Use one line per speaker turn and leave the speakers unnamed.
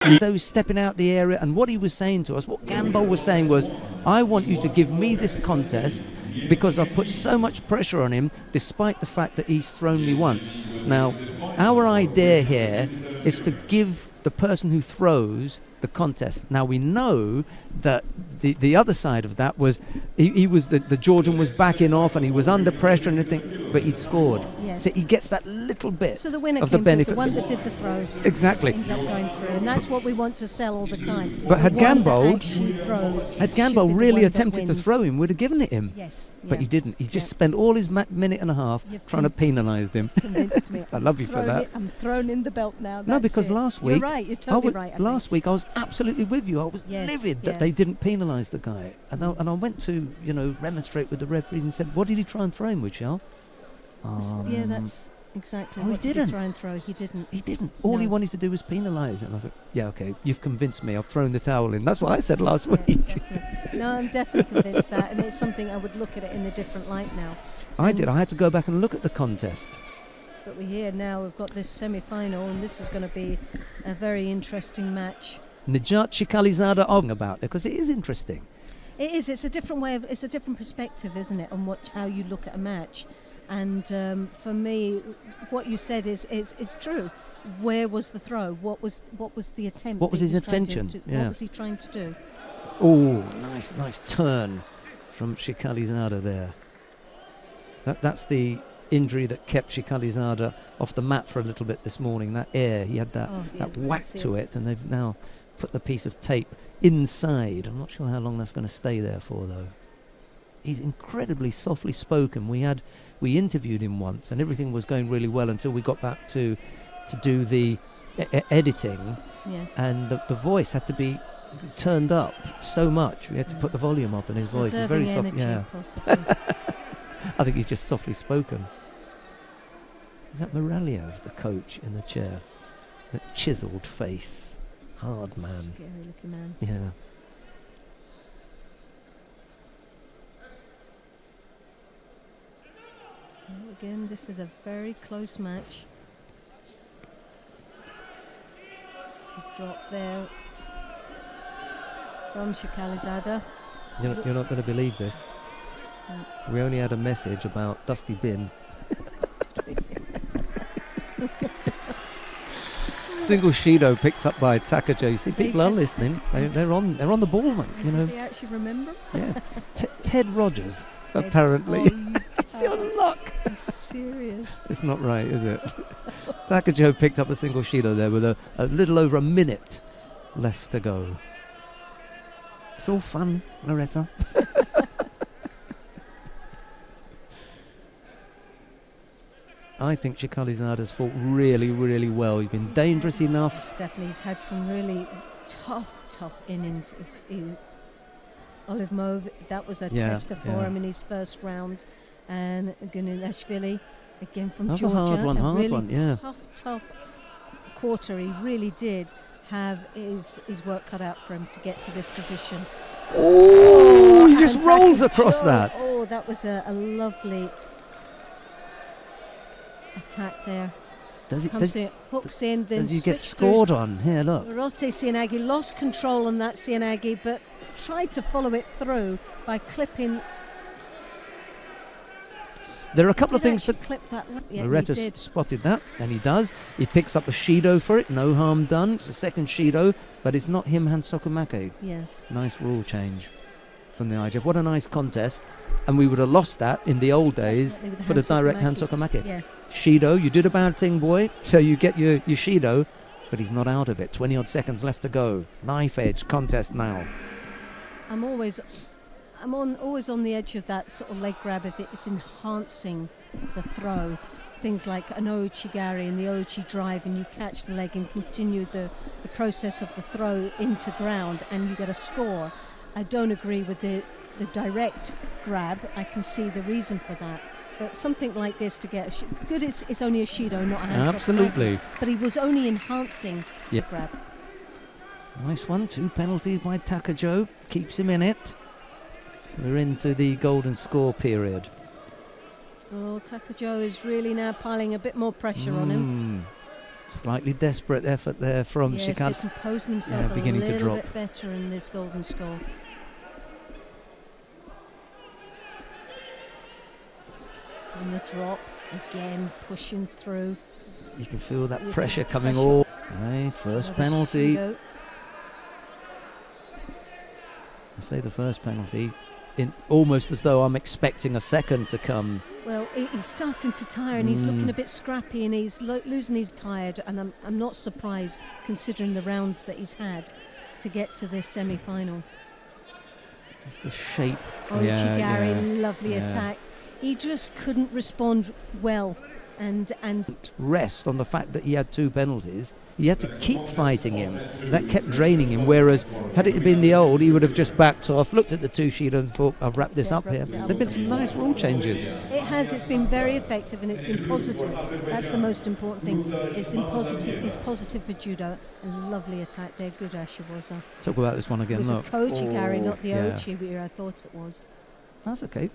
Those stepping out the area, and what he was saying to us, what Gambo was saying was, I want you to give me this contest because I've put so much pressure on him despite the fact that he's thrown me once. Now, our idea here is to give the person who throws the contest. Now we know that the other side of that was he was the Georgian was backing off and he was under pressure and everything, but he'd scored.
Yes.
So he gets that little bit
so the winner
of the benefit.
The one that did the throws.
Exactly.
Ends up going through, and that's what we want to sell all the time.
But had Gambo really attempted to throw him, we'd have given it him.
Yes.
But he didn't. He just spent all his minute and a half trying to penalise him.
Convinced me.
I love you for that.
I'm thrown in the belt now.
No, because last week...
You're right, you're totally right.
Last week I was absolutely with you. I was livid that they didn't penalise the guy. And I went to, remonstrate with the referees and said, what did he try and throw him with, Shell?
Yeah, that's exactly
what
did he try and throw. He didn't.
He didn't. All he wanted to do was penalise. And I thought, yeah, okay, you've convinced me. I've thrown the towel in. That's what I said last week.
Definitely. No, I'm definitely convinced that. And it's something I would look at it in a different light now.
I did. I had to go back and look at the contest.
But we're here now. We've got this semi-final, and this is going to be a very interesting match.
Nijat SHIKHALIZADA about it, because it is interesting.
It is. It's a different way of. It's a different perspective, isn't it, on how you look at a match. And for me, what you said is true. Where was the throw? What was the attempt?
What was his intention?
What was he trying to do?
Oh, nice turn from SHIKHALIZADA there. That's the injury that kept SHIKHALIZADA off the mat for a little bit this morning. That air, he had that whack to it, and they've now put the piece of tape inside. I'm not sure how long that's going to stay there for, though. He's incredibly softly spoken. We interviewed him once, and everything was going really well until we got back to do the editing. Yes. And the voice had to be turned up so much. We had to put the volume up, and his voice is very soft. Yeah. I think he's just softly spoken. Is that Moraliev, the coach in the chair? That chiseled face, hard man.
Scary looking man.
Yeah.
Again, this is a very close match. A drop there from SHIKHALIZADA.
You're not going to believe this. We only had a message about Dusty Bin. Single Shido picked up by TAKAJO. You see, people are listening. They're on the ball, mate.
Did they actually remember?
Yeah. Ted Rogers, apparently. It's the luck.
Serious.
It's not right, is it? TAKAJO picked up a single Shido there with a little over a minute left to go. It's all fun, Loretta. I think SHIKHALIZADA's fought really, really well. He's been dangerous enough.
Definitely, he's had some really tough innings. Olimov, that was a tester for him in his first round. And Gunilashvili, again from Georgia.
Hard one,
tough quarter. He really did have his work cut out for him to get to this position.
Oh, he just rolls across that.
Oh, that was a lovely attack there. Hooks in, then
does he get scored on? Here, look.
Rote Sianagi lost control on that Sianagi, but tried to follow it through by clipping.
There are a couple of things that
Loretta
spotted that, and he does. He picks up a Shido for it, no harm done. It's the second Shido, but it's not him Hansokumake.
Yes.
Nice rule change from the IGF. What a nice contest. And we would have lost that in the old days for the direct Hansokumake.
Yeah.
Shido, you did a bad thing, boy. So you get your Shido, but he's not out of it. 20 odd seconds left to go. Knife edge contest now.
I'm always on the edge of that sort of leg grab if it's enhancing the throw. Things like an Ouchigari and the Ouchi drive, and you catch the leg and continue the process of the throw into ground, and you get a score. I don't agree with the direct grab. I can see the reason for that. But something like this to get good, it's only a Shido, not a hands-off.
Absolutely.
Grab, but he was only enhancing the grab.
Nice one. 2 penalties by TAKAJO. Keeps him in it. We're into the golden score period.
Oh, TAKAJO is really now piling a bit more pressure on him.
Slightly desperate effort there from
yes,
Shikhalizada.
he's composing himself
beginning
a
to
little
drop.
bit better in this golden score. And the drop, again pushing through.
You can feel that
With
pressure
the
coming
pressure.
all. Hey, first
Another
penalty.
Judo.
I say the first penalty, in almost as though I'm expecting a second to come.
Well, he's starting to tire and he's looking a bit scrappy and he's losing his tired, and I'm not surprised considering the rounds that he's had to get to this semi-final.
Just the shape.
Oh, Chigari, lovely attack. He just couldn't respond well, and
Rest on the fact that he had 2 penalties. He had to keep fighting him. That kept draining him. Whereas, had it been the old, he would have just backed off, looked at the 2 sheet and thought, "I've wrapped this up here." There've been some nice rule changes.
it has. It's been very effective and it's been positive. That's the most important thing. It's positive for judo. A lovely attack there. Good Ashiwaza.
Talk about this one
It
again.
was a
Look.
Koji Gary, not the
yeah.
Ochi, where I thought it was.
That's okay.